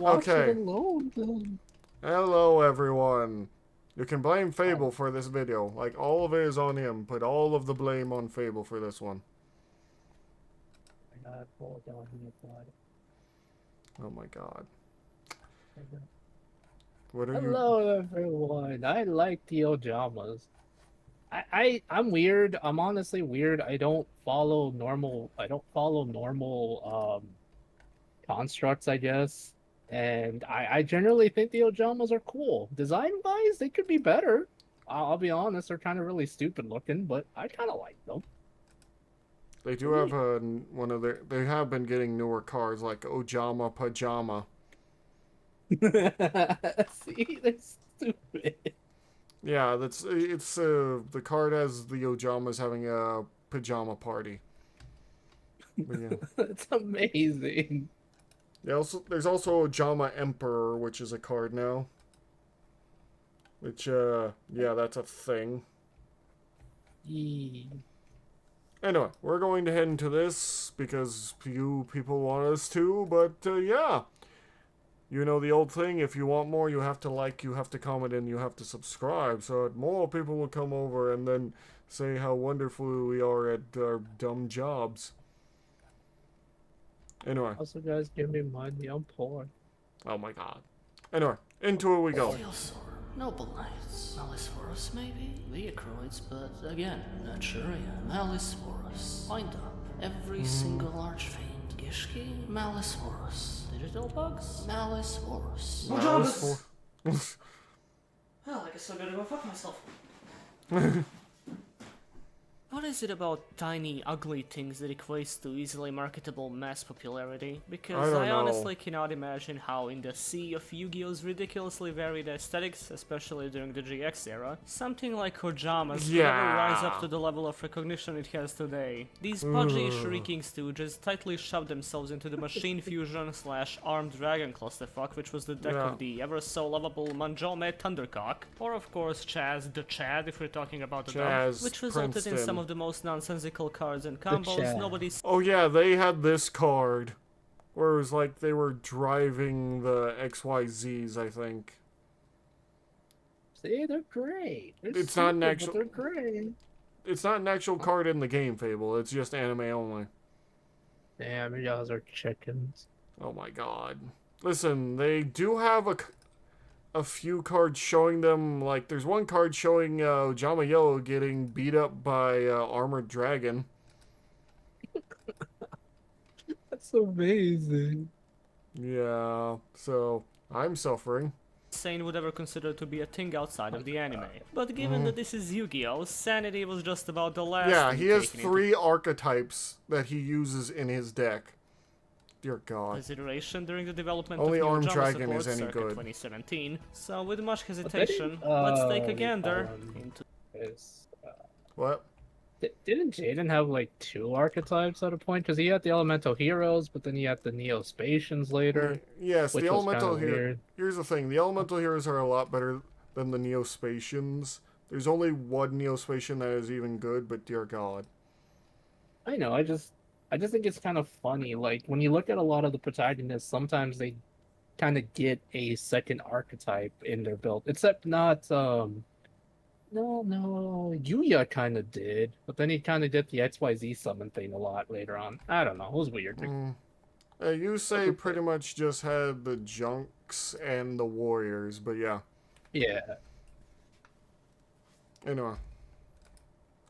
Watch it Okay. alone then. Hello, everyone. You can blame Fable for this video. Like, all of it is on him. Put all of the blame on Fable for this one. Oh my god. What are you... Hello everyone. I like the Ojamas. I'm weird. I'm honestly weird. I don't follow normal constructs, I guess. And I generally think the Ojamas are cool. Design wise, they could be better. I'll be honest, they're kind of really stupid looking, but I kind of like them. They do have one of their... They have been getting newer cars like Ojama Pajama. See, they're stupid. Yeah, the card has the Ojamas having a pajama party. But yeah. That's amazing. There's also Ojama Emperor, which is a card now. Which, yeah, that's a thing. Anyway, we're going to head into this because you people want us to, but, yeah. You know the old thing, if you want more, you have to like, you have to comment, and you have to subscribe, so that more people will come over and then say how wonderful we are at our dumb jobs. Anyway. Also, guys, give me money. I'm poor. Oh my god. Anyway, into it we go. Sore. Noble Knights. Malisporus, maybe? Leocroids, but again, not sure yet. Malisporus. Wind up. Every single Archfiend. Gishki? Malisporus. Digital bugs? Malisporus. Malisporus. Well, I guess I gotta go fuck myself. What is it about tiny, ugly things that equates to easily marketable mass popularity? Because I honestly cannot imagine how in the sea of Yu-Gi-Oh's ridiculously varied aesthetics, especially during the GX era, something like Ojamas could ever rise up to the level of recognition it has today. These pudgy, shrieking stooges tightly shoved themselves into the Machine Fusion / Armed Dragon clusterfuck, which was the deck of the ever-so-lovable Manjome Thundercock, or of course Chaz the Chad if we're talking about the dub, which resulted in some of the most nonsensical cards and combos nobody's... Oh yeah, they had this card. Where it was like they were driving the XYZs, I think. See, they're great. It's not an actual... They're great. It's not an actual card in the game, Fable. It's just anime only. Damn, you guys are chickens. Oh my god. Listen, they do have a few cards showing them, like, there's one card showing Ojama Yellow getting beat up by Armored Dragon. That's amazing. Yeah, so I'm suffering. Sane would ever consider to be a thing outside of the anime. But given that this is Yu-Gi-Oh!, sanity was just about the last Yeah, thing he has taken 3 archetypes that he uses in his deck. Dear God. Consideration during the development Only of Armed Ojama Dragon support is any circa good. 2017. So with much hesitation, let's take a gander into... What? Didn't Jaden have like 2 archetypes at a point? Because he had the Elemental Heroes, but then he had the Neospatians later. Yes, the Elemental Heroes. Here's the thing: the Elemental Heroes are a lot better than the Neospatians. There's only one Neospatian that is even good, but dear God. I know. I just think it's kind of funny. Like when you look at a lot of the protagonists, sometimes they kind of get a second archetype in their build. Except not no, Yuya kind of did, but then he kind of did the XYZ summon thing a lot later on. I don't know, it was weird. You say pretty much just had the Junks and the Warriors, but yeah. Yeah. Anyway.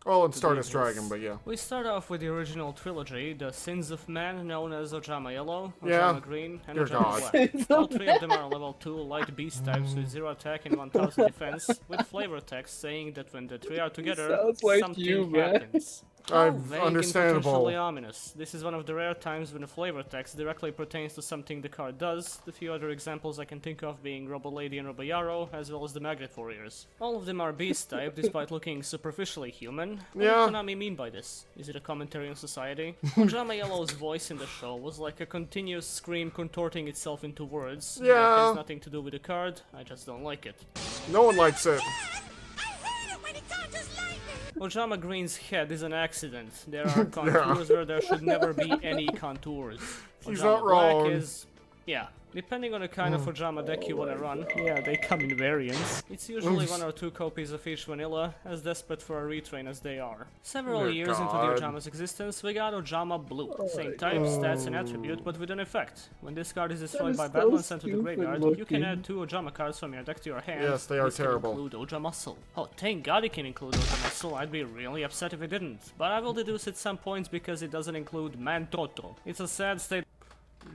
Well, and Stardust Dragon, but yeah. We start off with the original trilogy, the Sins of Man, known as Ojama Yellow, Ojama Yeah. Green, and Dear Ojama God. Black. All 3 of them are level 2 light beast types with 0 attack and 1000 defense, with flavor text saying that when the 3 are together, Sounds like something you, man. happens. Oh, vague and Understandable. potentially ominous. This is one of the rare times when a flavor text directly pertains to something the card does, the few other examples I can think of being Robo Lady and Robo Yarrow, as well as the Magnet Warriors. All of them are beast type, despite looking superficially human. What does Konami mean by this? Is it a commentary on society? Ojama Yellow's voice in the show was like a continuous scream contorting itself into words. Yeah. That has nothing to do with the card, I just don't like it. No one likes it. Ojama Green's head is an accident. There are contours where there should never be any contours. He's Ojama not Black wrong. is... yeah, Depending on the kind of Ojama deck you wanna run, yeah, they come in variants. It's usually 1 or 2 copies of each vanilla, as desperate for a retrain as they are. Several years into the Ojama's existence, we got Ojama Blue. Same type, stats and attribute, but with an effect. When this card is destroyed by battle and sent to the graveyard, you can add 2 Ojama cards from your deck to your hand. Yes, they are this terrible. Can include Ojamuscle. Oh, thank God it can include Ojamuscle. I'd be really upset if it didn't. But I will deduce it some points because it doesn't include Mantoto. It's a sad state.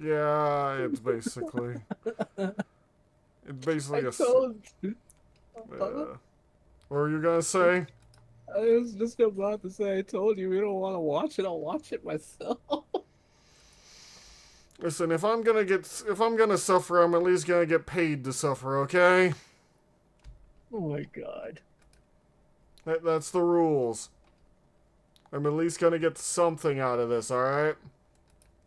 Yeah, it's basically... It's basically a... what were you gonna say? I was just about to say, I told you we don't want to watch it, I'll watch it myself. Listen, if I'm gonna suffer, I'm at least gonna get paid to suffer, okay? Oh my god. That's the rules. I'm at least gonna get something out of this, alright?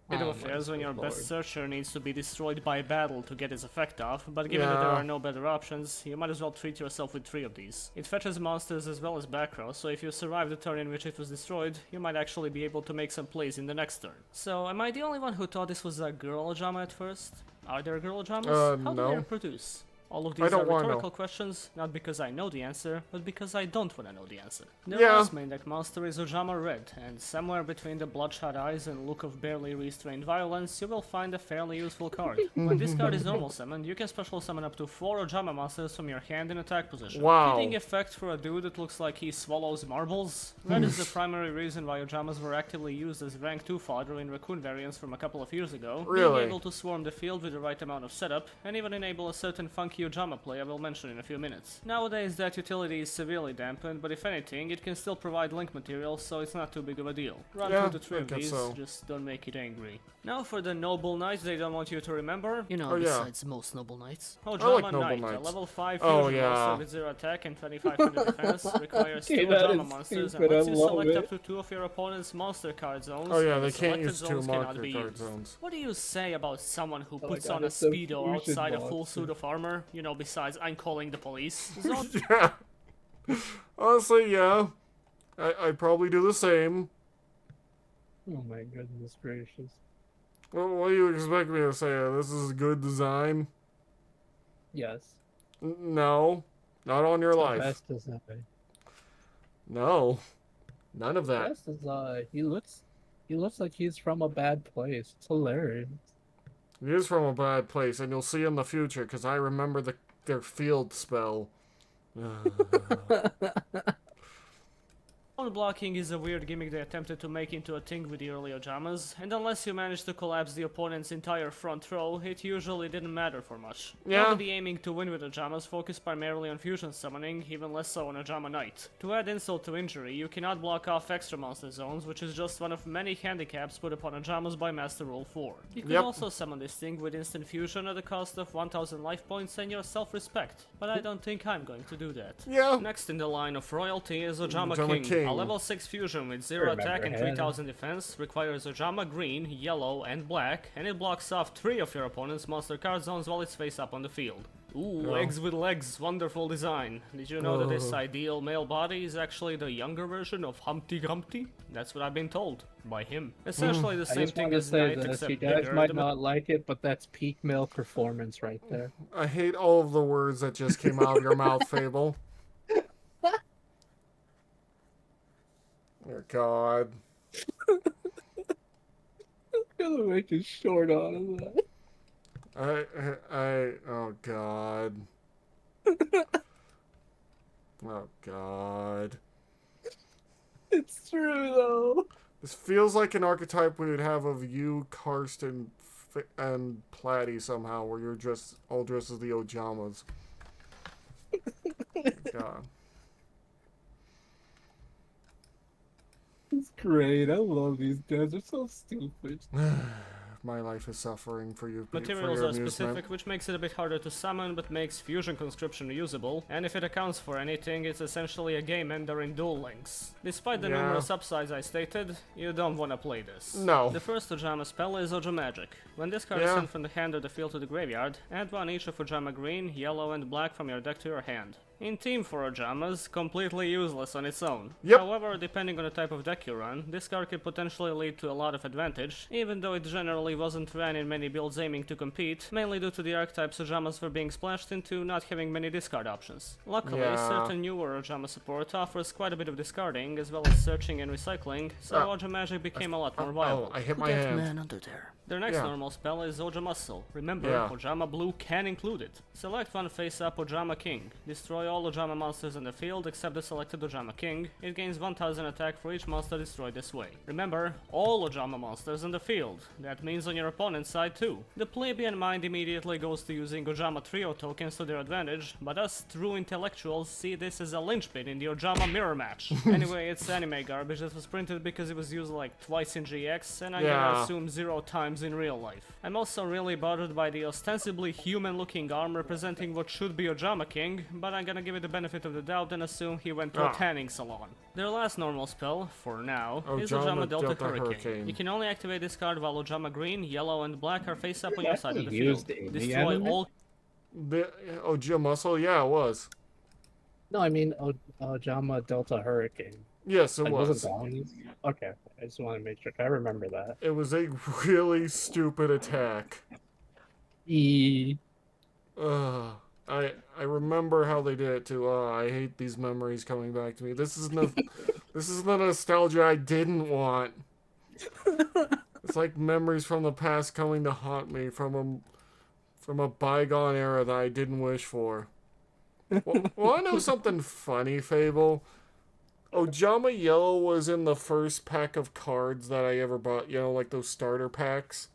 State of affairs when your best searcher needs to be destroyed by battle to get its effect off, but given that there are no better options, you might as well treat yourself with 3 of these. It fetches monsters as well as back row, so if you survive the turn in which it was destroyed, you might actually be able to make some plays in the next turn. So, am I the only one who thought this was a girl Ojama at first? Are there girl Ojamas? How do they reproduce? All of these are rhetorical questions, not because I know the answer, but because I don't want to know the answer. Their last main deck monster is Ojama Red, and somewhere between the bloodshot eyes and look of barely restrained violence, you will find a fairly useful card. When this card is normal summoned, you can special summon up to 4 Ojama monsters from your hand in attack position. Wow. Fitting effect for a dude that looks like he swallows marbles. Red is the primary reason why Ojamas were actively used as rank 2 fodder in Raccoon variants from a couple of years ago. Really? Being able to swarm the field with the right amount of setup, and even enable a certain funky Ojama play I will mention in a few minutes. Nowadays that utility is severely dampened, but if anything, it can still provide link material, so it's not too big of a deal. Run 2 to 3 of these, just don't make it angry. Now for the Noble Knights they don't want you to remember. You know, besides most Noble Knights. Ojama Knight, a level 5 fusion monster with 0 attack and 2500 defense, requires 2 Ojama monsters and lets you select up to 2 of your opponent's monster card zones. Oh yeah, they can't use 2 monster card zones. What do you say about someone who puts on a speedo outside a full suit of armor? You know, besides I'm calling the police. Yeah. Honestly, yeah. I'd probably do the same. Oh my goodness gracious. Well, what do you expect me to say? This is good design? Yes. No. Not on your life. Best design. No. None of that. Best design. He looks like he's from a bad place. It's hilarious. He is from a bad place, and you'll see in the future, because I remember their field spell. Zone blocking is a weird gimmick they attempted to make into a thing with the early Ojamas, and unless you managed to collapse the opponent's entire front row, it usually didn't matter for much. Nobody aiming to win with Ojamas focused primarily on fusion summoning, even less so on Ojama Knight. To add insult to injury, you cannot block off extra monster zones, which is just one of many handicaps put upon Ojamas by Master Rule 4. You could also summon this thing with instant fusion at a cost of 1000 life points and your self-respect, but I don't think I'm going to do that. Next in the line of royalty is Ojama King. A level 6 fusion with 0 attack and 3000 defense, requires Ojama green, yellow, and black, and it blocks off 3 of your opponent's monster card zones while it's face up on the field. Ooh, eggs with legs, wonderful design. Did you know that this ideal male body is actually the younger version of Humpty Dumpty? That's what I've been told. By him. Essentially the same thing as Knight, except you guys might not like it, but that's peak male performance right there. I hate all of the words that just came out of your mouth, Fable. Oh god. I'm gonna make a short out of that. oh god. Oh god. It's true though. This feels like an archetype we would have of you, Karsten, and Platy somehow, where you're all dressed as the Ojamas. God. It's great. I love these guys. They're so stupid. My life is suffering for you. Materials are specific, which makes it a bit harder to summon, but makes fusion conscription usable, and if it accounts for anything, it's essentially a game ender in Duel Links. Despite the numerous upsides I stated, you don't want to play this. No. The first Ojama spell is Ojamagic. When this card is sent from the hand or the field to the graveyard, add 1 each of Ojama green, yellow, and black from your deck to your hand. In team for Ojamas, completely useless on its own. Yep. However, depending on the type of deck you run, this card could potentially lead to a lot of advantage, even though it generally wasn't ran in many builds aiming to compete, mainly due to the archetypes Ojamas were being splashed into not having many discard options. Luckily, certain newer Ojama support offers quite a bit of discarding, as well as searching and recycling, so Ojama Magic became a lot more viable. I hit my hand. Man under there. Their next normal spell is Ojama Muscle. Remember, Ojama Blue can include it. Select one face-up Ojama King. Destroy all Ojama monsters in the field except the selected Ojama King. It gains 1000 attack for each monster destroyed this way. Remember, all Ojama monsters in the field. That means on your opponent's side too. The plebeian mind immediately goes to using Ojama Trio tokens to their advantage, but us true intellectuals see this as a linchpin in the Ojama mirror match. Anyway, it's anime garbage that was printed because it was used like twice in GX, and I'm gonna assume 0 times in real life. I'm also really bothered by the ostensibly human-looking arm representing what should be Ojama King, but I'm gonna give it the benefit of the doubt and assume he went to a tanning salon. Their last normal spell, for now, is Ojama Delta Hurricane. You can only activate this card while Ojama Green, Yellow, and Black are face up on your side of the field. Destroy all... The Ojama Muscle? Yeah, it was. No, I mean Ojama Delta Hurricane. Yes, it was. Okay, I just want to make sure. I remember that. It was a really stupid attack. I remember how they did it too. I hate these memories coming back to me. This is the nostalgia I didn't want. It's like memories from the past coming to haunt me from a bygone era that I didn't wish for. Well, I know something funny, Fable. Ojama Yellow was in the first pack of cards that I ever bought, you know, like those starter packs.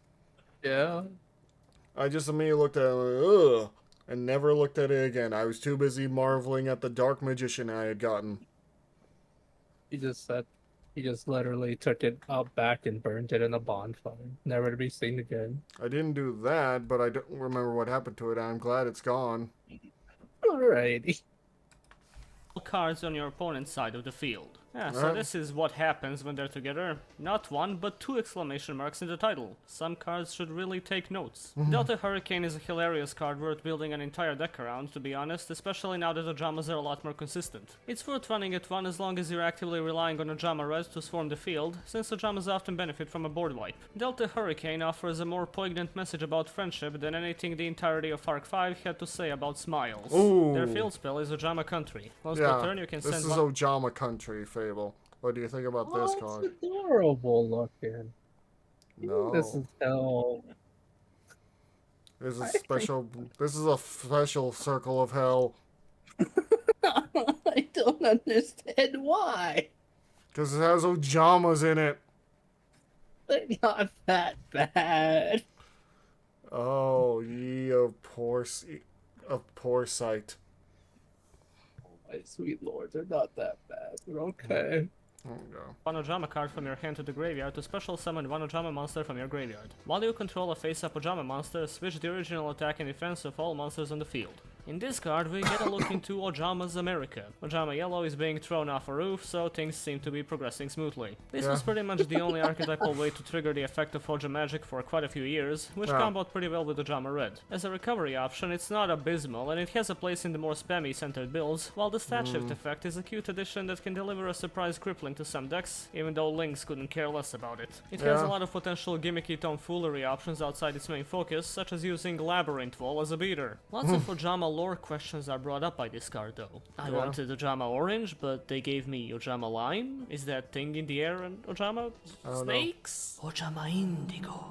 Yeah. I just immediately looked at it like, ugh, and never looked at it again. I was too busy marveling at the Dark Magician I had gotten. He just literally took it out back and burned it in a bonfire, never to be seen again. I didn't do that, but I don't remember what happened to it. I'm glad it's gone. Alrighty. Cards on your opponent's side of the field. So this is what happens when they're together. Not one, but 2 exclamation marks in the title. Some cards should really take notes. Delta Hurricane is a hilarious card worth building an entire deck around, to be honest, especially now that Ojamas are a lot more consistent. It's worth running at 1 as long as you're actively relying on Ojama Res to swarm the field, since Ojamas often benefit from a board wipe. Delta Hurricane offers a more poignant message about friendship than anything the entirety of Arc 5 had to say about smiles. Ooh. Their field spell is Ojama Country. Once per turn you can send this is Ojama Country, Fable. What do you think about this card? It's adorable looking. No. This is hell. This is special. This is a special circle of hell. I don't understand why. Because it has Ojamas in it. They're not that bad. Oh, ye of poor sight. My sweet lord, they're not that bad. They're okay. There we go. One Ojama card from your hand to the graveyard to special summon one Ojama monster from your graveyard. While you control a face-up Ojama monster, switch the original attack and defense of all monsters on the field. In this card, we get a look into Ojama's America. Ojama Yellow is being thrown off a roof, so things seem to be progressing smoothly. This was pretty much the only archetypal way to trigger the effect of Ojama Magic for quite a few years, which comboed pretty well with Ojama Red. As a recovery option, it's not abysmal, and it has a place in the more spammy-centered builds, while the stat shift effect is a cute addition that can deliver a surprise crippling to some decks, even though Lynx couldn't care less about it. It has a lot of potential gimmicky tomfoolery options outside its main focus, such as using Labyrinth Wall as a beater. Lots of Ojama lore questions are brought up by this card though. I wanted Ojama Orange, but they gave me Ojama Lime? Is that thing in the air and Ojama Snakes? Ojama Indigo.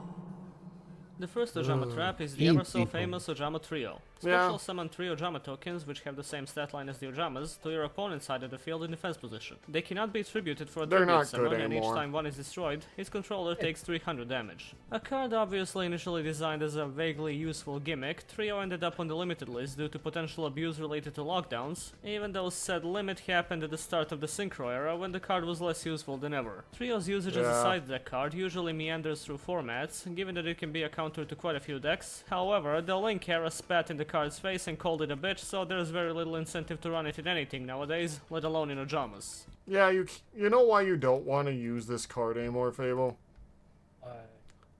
The first Ojama trap is the ever so famous Ojama Trio. Special summon 3 Ojama tokens, which have the same stat line as the Ojamas, to your opponent's side of the field in defense position. They cannot be tributed for a tribute summon, and each time one is destroyed, its controller takes 300 damage. A card obviously initially designed as a vaguely useful gimmick, Trio ended up on the limited list due to potential abuse related to lockdowns, even though said limit happened at the start of the Synchro era when the card was less useful than ever. Trio's usage as a side deck card usually meanders through formats, given that it can be a counter to quite a few decks. However, the Link era spat in the card's face and called it a bitch, so there's very little incentive to run it in anything nowadays, let alone in Ojamas. Yeah, you know why you don't want to use this card anymore, Fable?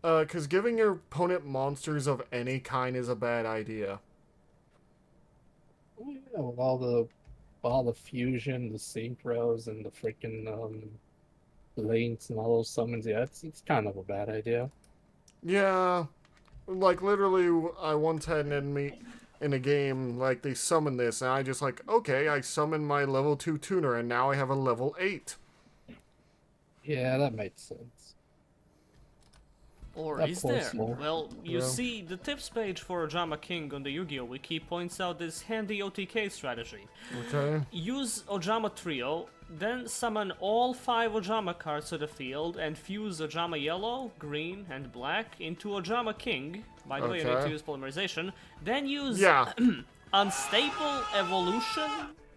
Because giving your opponent monsters of any kind is a bad idea. Yeah, with all the all the fusion, the synchros, and the freaking links and all those summons. Yeah, it's kind of a bad idea. Yeah, like literally, I once had an enemy in a game, like they summoned this, and I just like, okay, I summoned my level 2 tuner, and now I have a level 8. Yeah, that makes sense. Or That is poor there? soul. Well, you Yeah. see, the tips page for Ojama King on the Yu-Gi-Oh! Wiki points out this handy OTK strategy. Okay. Use Ojama Trio, then summon all 5 Ojama cards to the field and fuse Ojama Yellow, Green, and Black into Ojama King. By the way, you need to Okay. use polymerization. Then use Yeah. Unstable Evolution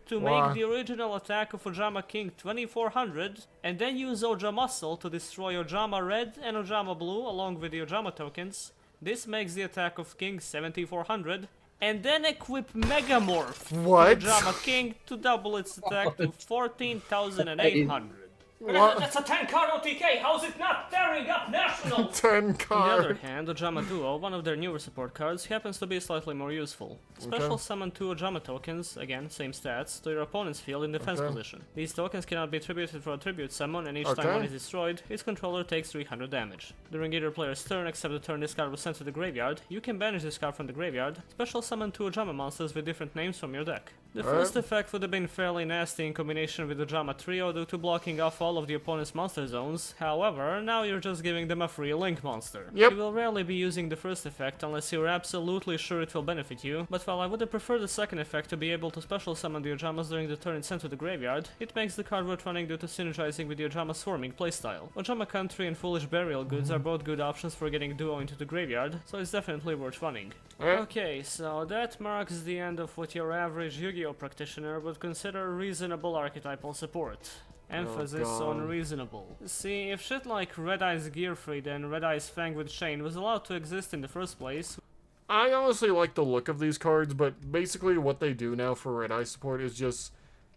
to Why? make the original attack of Ojama King 2400, and then use Ojama Muscle to destroy Ojama Red and Ojama Blue along with the Ojama tokens. This makes the attack of King 7400, and then equip Megamorph What? to Ojama King to double its attack to 14,800. What? That's a 10-card OTK, how's it not tearing up National? 10 On the other card. hand, Ojama Duo, one of their newer support cards, happens to be slightly more useful. Special Okay. summon 2 Ojama tokens, again, same stats, to your opponent's field in defense Okay. position. These tokens cannot be attributed for a tribute summon, and each Okay. time one is destroyed, its controller takes 300 damage. During either player's turn, except the turn this card was sent to the graveyard, you can banish this card from the graveyard, special summon 2 Ojama monsters with different names from your deck. The Alright. first effect would have been fairly nasty in combination with Ojama Trio due to blocking off all of the opponent's monster zones. However, now you're just giving them a free link monster. Yep. You will rarely be using the first effect unless you're absolutely sure it will benefit you, but while I would have preferred the second effect to be able to special summon the Ojamas during the turn it's sent to the graveyard, it makes the card worth running due to synergizing with the Ojama swarming playstyle. Ojama Country and Foolish Burial Goods are both good options for getting Duo into the graveyard, so it's definitely worth running. Alright. Okay, so that marks the end of what your average Yu-Gi-Oh! Practitioner would consider reasonable archetypal support. Emphasis on God. reasonable. See, if shit like Red Eyes Gearfried and Red Eyes Fang with Chain was allowed to exist in the first place, I honestly like the look of these cards, but basically what they do now for Red Eye support is just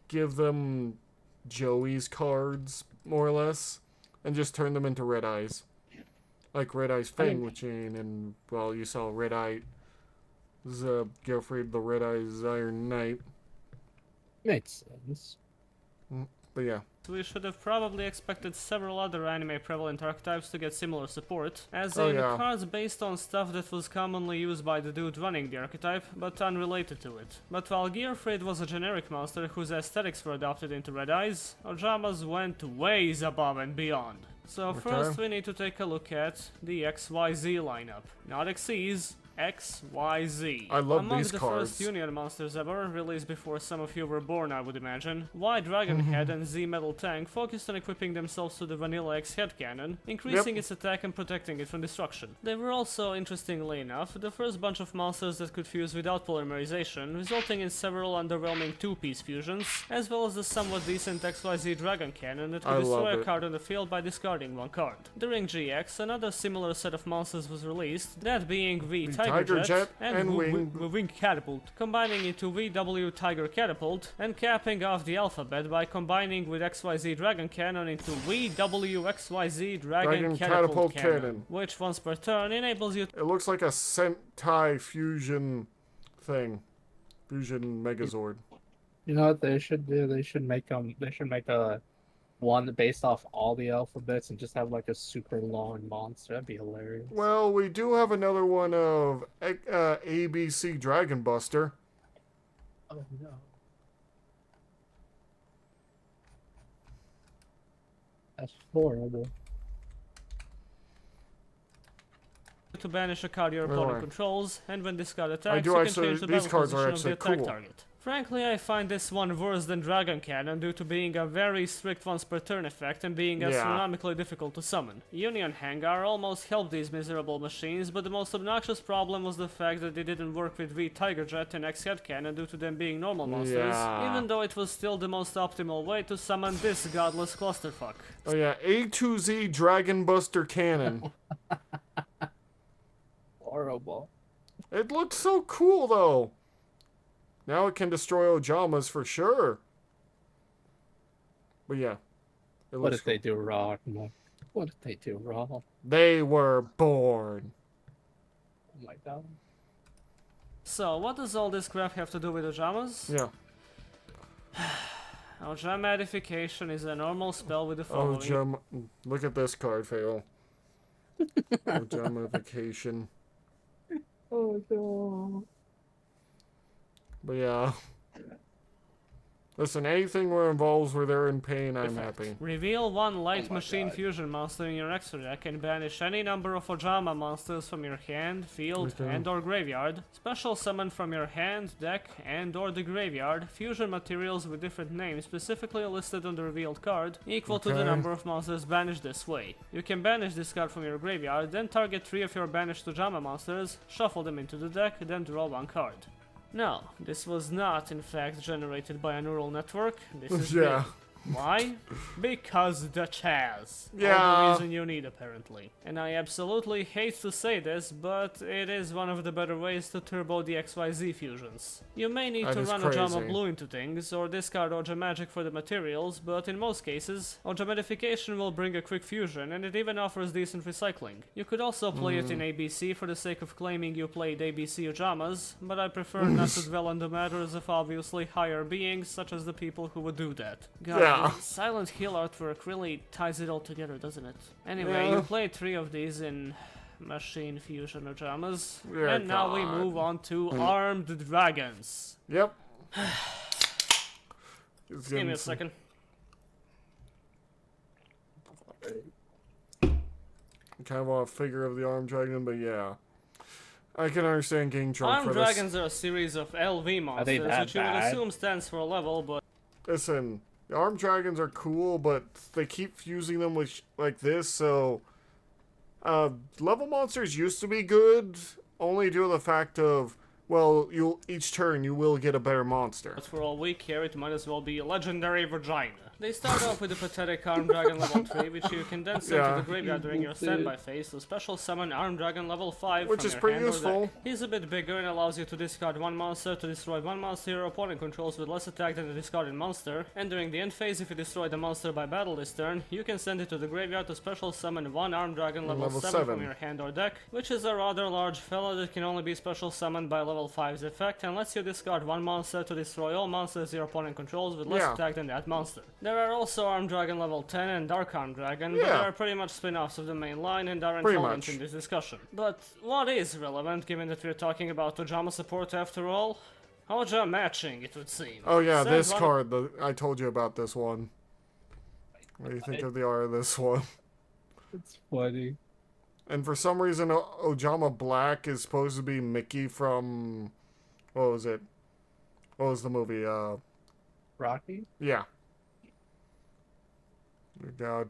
give them Joey's cards, more or less, and just turn them into Red Eyes. Like Red Eyes Fang with Chain, and, well, you saw Red Eye Gearfried, the Red Eyes Iron Knight. Makes sense. But yeah. we should have probably expected several other anime prevalent archetypes to get similar support, as Oh, in yeah. cards based on stuff that was commonly used by the dude running the archetype, but unrelated to it. But while Gearfried was a generic monster whose aesthetics were adopted into Red Eyes, Ojamas went ways above and beyond. So first we need to take a look at the XYZ lineup. Not XYZ, XYZ. I love Among these the cards. first Union monsters ever, released before some of you were born, I would imagine, Y Dragonhead and Z Metal Tank focused on equipping themselves to the Vanilla X head cannon, increasing its attack and protecting it from destruction. They were also, interestingly enough, the first bunch of monsters that could fuse without polymerization, resulting in several underwhelming two-piece fusions, as well as the somewhat decent XYZ Dragon Cannon that I could destroy love a it. card on the field by discarding one card. During GX, another similar set of monsters was released, that being V Tiger Jet and Wing Catapult, combining into VW Tiger Catapult, and capping off the alphabet by combining with XYZ Dragon Cannon into VW XYZ Dragon Catapult Cannon, which once per turn enables you It looks like a Sentai fusion thing. Fusion Megazord. You know what they should do? They should make a one based off all the alphabets and just have like a super long monster. That'd be hilarious. Well, we do have another one of ABC Dragon Buster. Oh no. That's horrible. to banish a card your opponent Alright. controls, and when this card attacks, do you can actually- change the these battle cards are position of the actually attack cool. target. Frankly, I find this one worse than Dragon Cannon due to being a very strict once per turn effect and being Yeah. astronomically difficult to summon. Union Hangar almost helped these miserable machines, but the most obnoxious problem was the fact that they didn't work with V Tiger Jet and X Head Cannon due to them being normal monsters, Yeah. even though it was still the most optimal way to summon this godless clusterfuck. Oh yeah, A2Z Dragon Buster Cannon. Horrible. It looks so cool though. Now it can destroy Ojamas for sure. But yeah. It What looks if they do wrong? What if they do wrong? They were born. Oh my god. So, what does all this crap have to do with Ojamas? Yeah. Ojama is a normal spell with the following. Ojama. Look at this card, Fail. Ojamification. Oh no. But yeah. Listen, anything where involves where they're in pain, I'm happy. Reveal one light Oh machine God. fusion monster in your extra deck and banish any number of Ojama monsters from your hand, field, and or graveyard. Special summon from your hand, deck, and or the graveyard fusion materials with different names specifically listed on the revealed card, equal to the number of monsters banished this way. You can banish this card from your graveyard, then target 3 of your banished Ojama monsters, shuffle them into the deck, then draw 1 card. No, this was not in fact generated by a neural network. This is Yeah. Why? Because the Chaz. All Yeah. the reason you need, apparently. And I absolutely hate to say this, but it is one of the better ways to turbo the XYZ fusions. You may need That to is run crazy. Ojama Blue into things, or discard Oja Magic for the materials, but in most cases, Ojamification will bring a quick fusion, and it even offers decent recycling. You could also play it in ABC for the sake of claiming you played ABC Ojamas, but I prefer not to dwell on the matters of obviously higher beings, such as the people who would do that. God, Yeah. the Silent Hill artwork really ties it all together, doesn't it? Anyway, Yeah. you played 3 of these in Machine Fusion Ojamas, Yeah, and now we God. move on to Armed Dragons. Yep. Give me a second. Kind of a figure of the armed dragon, but yeah. I can understand getting drunk Armed for this. Dragons are a series of LV monsters, that which you would bad? assume stands for level, but Listen, the armed dragons are cool, but they keep fusing them with like this, so level monsters used to be good, only due to the fact of, well, each turn you will get a better monster. for all we care, it might as well be a legendary vagina. They start off with a pathetic Armed Dragon level 3, which you can then send to Yeah. the graveyard during your standby phase to special summon Armed Dragon level 5 Which from is your pretty hand or useful. deck. He's a bit bigger and allows you to discard 1 monster to destroy 1 monster your opponent controls with less attack than the discarded monster, and during the end phase, if you destroy the monster by battle this turn, you can send it to the graveyard to special summon 1 Armed Dragon level 7 from your hand or deck, which is a rather large fella that can only be special summoned by level 5's effect and lets you discard 1 monster to destroy all monsters your opponent controls with less Yeah. attack than that monster. There are also Armed Dragon level 10 and Dark Armed Dragon, but Yeah. they are pretty much spin-offs of the main line and aren't Pretty relevant much. in this discussion. But what is relevant, given that we're talking about Ojama support after all? Oja matching, it would seem. Oh yeah, Send this one- card, I told you about this one. What do you think of the art of this one? It's funny. And for some reason, Ojama Black is supposed to be Mickey from... What was it? What was the movie? Rocky? Yeah. Oh, God.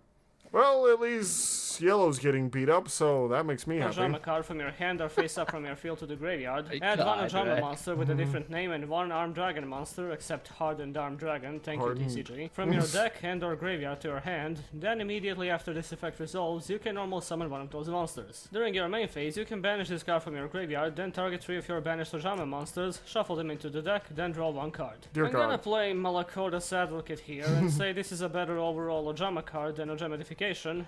Well, at least Yellow's getting beat up, so that makes me happy. Ojama card from your hand or face up from your field to the graveyard. My Add 1 God, Ojama right? monster with a different name and 1 Armed Dragon monster, except Hardened Armed Dragon, thank Hardened. you TCG, from your deck and or graveyard to your hand. Then immediately after this effect resolves, you can normal summon 1 of those monsters. During your main phase, you can banish this card from your graveyard, then target 3 of your banished Ojama monsters, shuffle them into the deck, then draw 1 card. Dear I'm God. gonna play Malakota's advocate here and say this is a better overall Ojama card than Ojamification,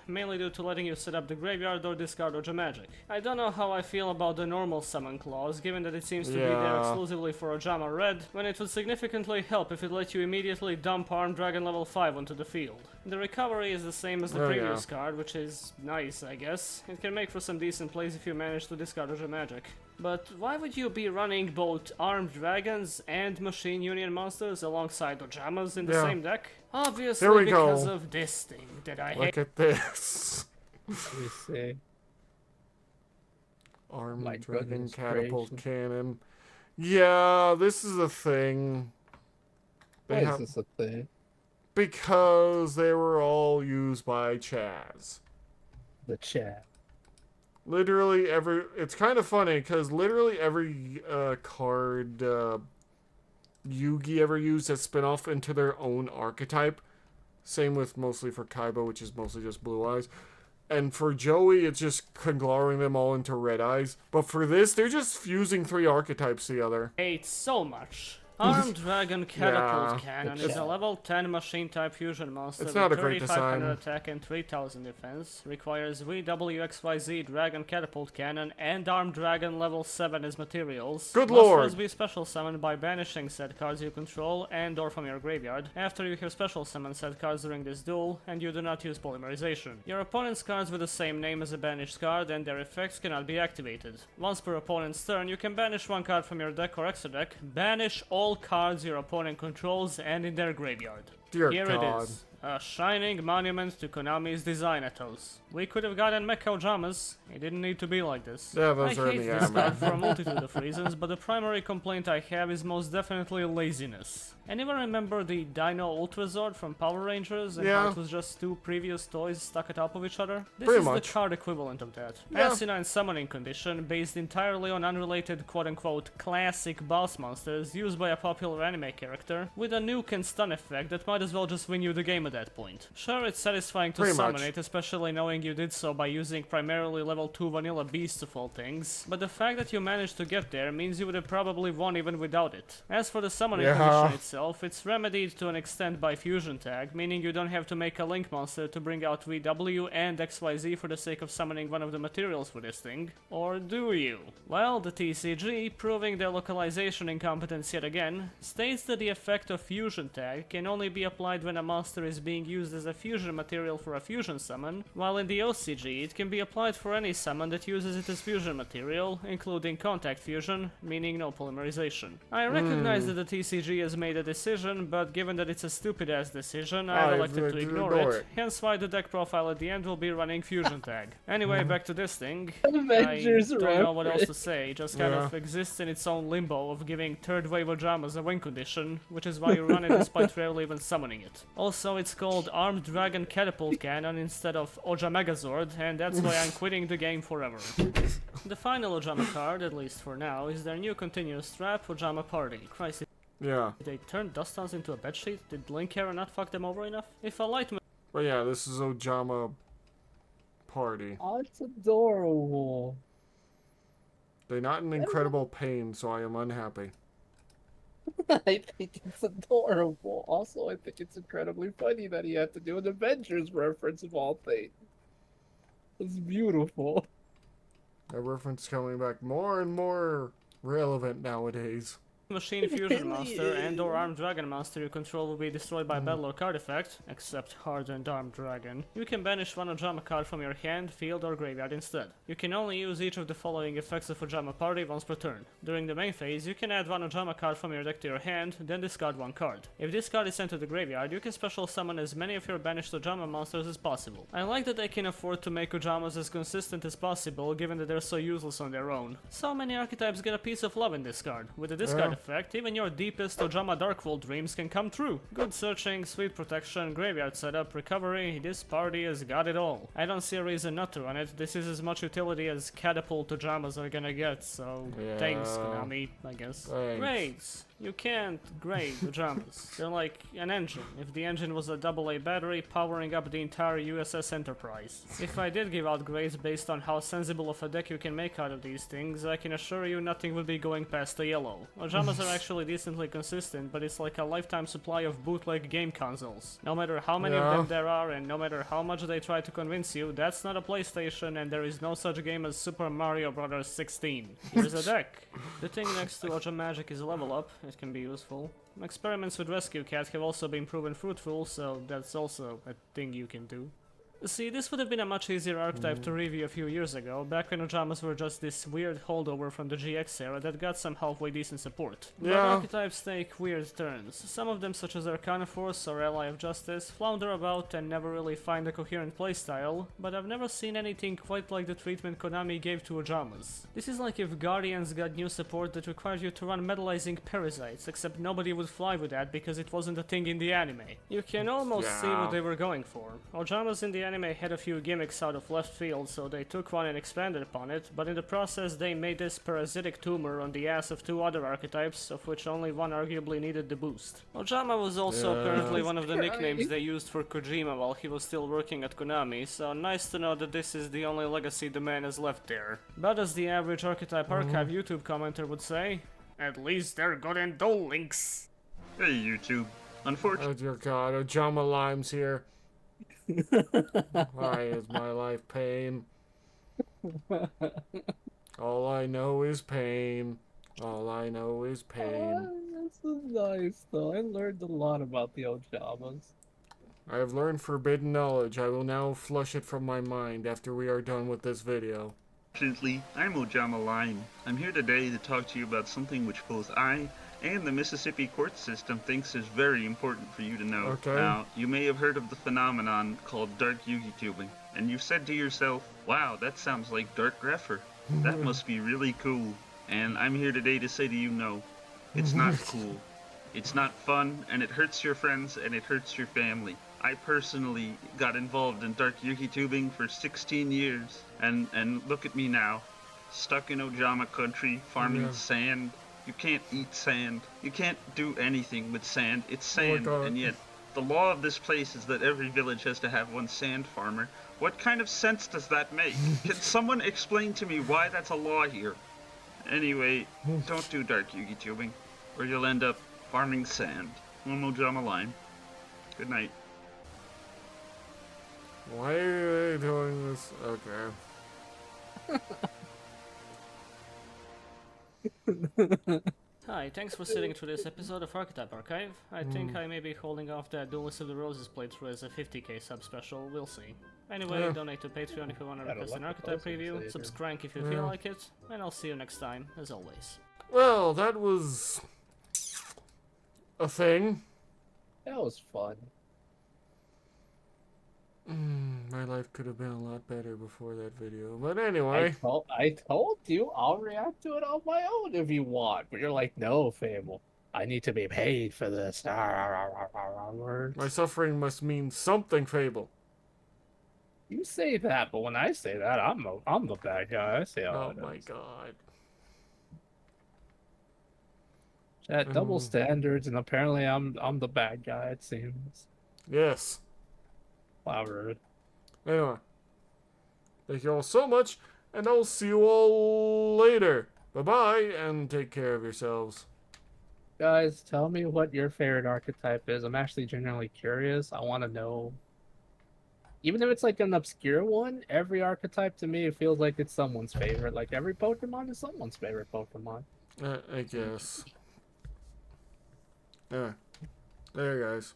mainly due to letting you set up the graveyard or discard Oja Magic. I don't know how I feel about the normal summon clause, given that it seems to be there Yeah. exclusively for Ojama Red, when it would significantly help if it let you immediately dump Armed Dragon level 5 onto the field. The recovery is the same as the Oh, previous card, which is nice, I guess. It can make for some decent plays if you manage to discard Oja Magic. But why would you be running both Armed Dragons and Machine Union monsters alongside Ojamas in the Yeah. same deck? Obviously There we because go. of this thing that I hate. Look at this. Let me see. Armed My Dragon goodness Catapult gracious. Cannon. Yeah, this is a thing. Why They is have... this a thing? Because they were all used by Chaz. The chat. Literally every... It's kind of funny, because literally every card Yugi ever used has spin off into their own archetype. Same with mostly for Kaiba, which is mostly just blue eyes. And for Joey, it's just conglomerating them all into red eyes. But for this, they're just fusing 3 archetypes together. Hate so much. Armed Dragon Catapult Yeah, Cannon it's- is a level 10 machine type fusion monster It's with not a great 3500 design. attack and 3000 defense. Requires VWXYZ Dragon Catapult Cannon and Armed Dragon level 7 as materials. Good Must lord. first be special summoned by banishing said cards you control and or from your graveyard. After you have special summon said cards during this duel, and you do not use polymerization. Your opponent's cards with the same name as a banished card and their effects cannot be activated. Once per opponent's turn, you can banish one card from your deck or extra deck. Banish all cards your opponent controls and in their graveyard. Dear Here God. it is. A shining monument to Konami's design ethos. We could have gotten Mecha Ojamas. It didn't need to be like this. Yeah, those I are in hate the this anime. card for a multitude of reasons, but the primary complaint I have is most definitely laziness. Anyone remember the Dino Ultra Zord from Power Rangers and how Yeah. it was just two previous toys stuck atop of each other? This Pretty is much. the card equivalent of that. Yeah. Asinine summoning condition based entirely on unrelated quote-unquote classic boss monsters used by a popular anime character with a nuke and stun effect that might as well just win you the game at that point. Sure, it's satisfying to Pretty summon much. it, especially knowing you did so by using primarily level 2 vanilla beasts of all things, but the fact that you managed to get there means you would have probably won even without it. As for the summoning Yeah. condition itself, it's remedied to an extent by fusion tag, meaning you don't have to make a link monster to bring out VW and XYZ for the sake of summoning one of the materials for this thing. Or do you? Well, the TCG, proving their localization incompetence yet again, states that the effect of fusion tag can only be applied when a monster is being used as a fusion material for a fusion summon, while in the OCG it can be applied for any summon that uses it as fusion material, including contact fusion, meaning no polymerization. I recognize that the TCG has made a decision, but given that it's a stupid ass decision, I've elected to ignore it, hence why the deck profile at the end will be running fusion tag. Anyway, back to this thing. Avengers I don't know what else to reference. say, it just kind Yeah. of exists in its own limbo of giving third wave Ojamas a win condition, which is why you run it despite rarely even summoning it. Also, it's called Armed Dragon Catapult Cannon instead of Ojamegazord, and that's why I'm quitting the game forever. The final Ojama card, at least for now, is their new continuous trap, Ojama Party. Christ, Yeah. did they turn Dust Downs into a bedsheet? Did Link Hera not fuck them over enough? If a light But yeah, this is Ojama Party. Oh, it's adorable. They're not in incredible pain, so I am unhappy. I think it's adorable. Also, I think it's incredibly funny that he had to do an Avengers reference of all things. It's beautiful. That reference coming back more and more relevant nowadays. Machine Fusion Monster and or Armed Dragon Monster you control will be destroyed by battle or card effect, except Hardened Armed Dragon. You can banish one Ojama card from your hand, field or graveyard instead. You can only use each of the following effects of Ojama Party once per turn. During the main phase, you can add one Ojama card from your deck to your hand, then discard one card. If this card is sent to the graveyard, you can special summon as many of your banished Ojama monsters as possible. I like that they can afford to make Ojamas as consistent as possible, given that they're so useless on their own. So many archetypes get a piece of love in this card. With the discard effect, even your deepest Ojama Darkwold dreams can come true. Good searching, sweet protection, graveyard setup, recovery, this party has got it all. I don't see a reason not to run it. This is as much utility as Catapult Ojamas are gonna get, so thanks Konami, I guess. Thanks. Grades. You can't grade Ojamas. They're like an engine. If the engine was a AA battery powering up the entire USS Enterprise. If I did give out grades based on how sensible of a deck you can make out of these things, I can assure you nothing would be going past a yellow. Ojamas are actually decently consistent, but it's like a lifetime supply of bootleg game consoles. No matter how many of them there are, and no matter how much they try to convince you, that's not a PlayStation, and there is no such game as Super Mario Bros. 16. Here's a deck. The thing next to Ojama Magic is level up. It can be useful. Experiments with Rescue Cat have also been proven fruitful, so that's also a thing you can do. See, this would have been a much easier archetype to review a few years ago, back when Ojamas were just this weird holdover from the GX era that got some halfway decent support. But Yeah. archetypes take weird turns. Some of them, such as Arcana Force or Ally of Justice, flounder about and never really find a coherent playstyle, but I've never seen anything quite like the treatment Konami gave to Ojamas. This is like if Guardians got new support that required you to run metallizing parasites, except nobody would fly with that because it wasn't a thing in the anime. You can almost see what they were going for. Ojamas in the anime had a few gimmicks out of left field, so they took one and expanded upon it, but in the process they made this parasitic tumor on the ass of two other archetypes, of which only one arguably needed the boost. Ojama was also apparently one of the nicknames they used for Kojima while he was still working at Konami, so nice to know that this is the only legacy the man has left there. But as the average Archetype Archive YouTube commenter would say, At least they're good in Duel Links. Hey, YouTube. Unfortunately, Oh dear God, Ojama Lime's here. Why is my life pain? All I know is pain. All I know is pain. This is nice, though. I learned a lot about the Ojamas. I have learned forbidden knowledge. I will now flush it from my mind after we are done with this video. I'm Ojama Line. I'm here today to talk to you about something which both I and the Mississippi court system thinks is very important for you to know. Okay. Now, you may have heard of the phenomenon called dark Yugi tubing, and you've said to yourself, wow, that sounds like dark grapher. That must be really cool. And I'm here today to say to you, no, it's not cool. It's not fun, and it hurts your friends, and it hurts your family. I personally got involved in dark Yugi tubing for 16 years, and look at me now, stuck in Ojama country, farming sand. You can't eat sand. You can't do anything with sand. It's sand, and yet the law of this place is that every village has to have one sand farmer. What kind of sense does that make? Can someone explain to me why that's a law here? Anyway, don't do dark Yugi tubing, or you'll end up farming sand. I'm Ojama Line. Good night. Why are they doing this? Okay. Hi, thanks for sitting through this episode of Archetype Archive. I think I may be holding off that Duelist of the Roses playthrough as a 50k sub special, we'll see. Anyway, donate to Patreon if you want to request an Archetype preview, subscribe if you feel like it, and I'll see you next time, as always. Well, that was a thing. That was fun. My life could have been a lot better before that video. But anyway. I told you I'll react to it on my own if you want. But you're like, no, Fable. I need to be paid for this. My suffering must mean something, Fable. You say that, but when I say that, I'm the bad guy. I say oh my god. That double standards, and apparently I'm the bad guy, it seems. Yes. Wow, rude. Anyway. Thank you all so much, and I'll see you all later. Bye-bye, and take care of yourselves. Guys, tell me what your favorite archetype is. I'm actually genuinely curious. I want to know. Even if it's like an obscure one, every archetype to me, it feels like it's someone's favorite. Like every Pokemon is someone's favorite Pokemon. I guess. Anyway. There, guys.